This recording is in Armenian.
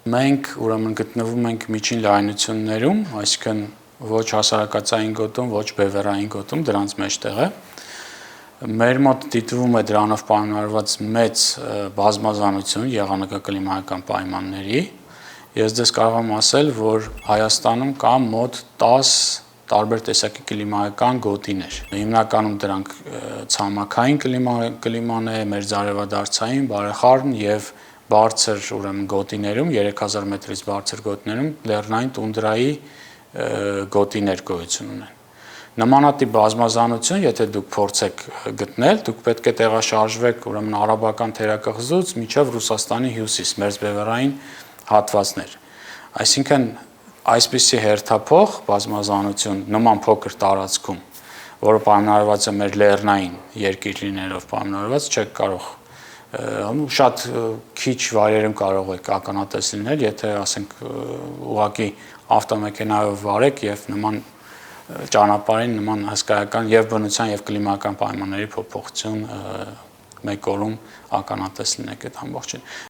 Մենք ուրեմն գտնվում ենք միջին լայնություններում, այսինքն ոչ հասարակածային գոտում, ոչ բևեռային գոտում, դրանց մեջտեղ է։ Մեր մոտ դիտվում է դրանով պայմանավորված մեծ բազմազանություն եղանակակլիմայական պայմանների։ Ես ձեզ կարող եմ ասել, որ Հայաստանում կա մոտ 10 տարբեր տեսակի կլիմայական գոտիներ։ Հիմնականում դրանք ցամաքային կլիման է, մերձարևադարձային, բարեխառն եւ բարձր ուրեմն գոտիներում 3000 մետրից բարձր գոտիներում լեռնային տունդրայի գոտիներ գոյություն ունեն։ Նմանատիպ բազմազանություն, եթե դուք փորձեք գտնել, դուք պետք է տեղաշարժվեք ուրեմն արաբական թերակղզուց մինչև Ռուսաստանի հյուսիս, մերձբևեռային հատվածներ։ Այսինքն այսպիսի հերթափոխ բազմազանություն նման փոքր տարածքում, որը պայմանավորված է մեր լեռնային երկիր լինելով պայմանավորված, չեք կարող շատ քիչ վայրերում կարող եք ականատես լինել, եթե ասենք ուղղակի ավտոմեքենայով վարեք եւ նման ճանապարհին նման հսկայական եւ բնության եւ կլիմայական պայմանների փոփոխություն մեկ օրում ականատես լինեք այդ ամբողջին։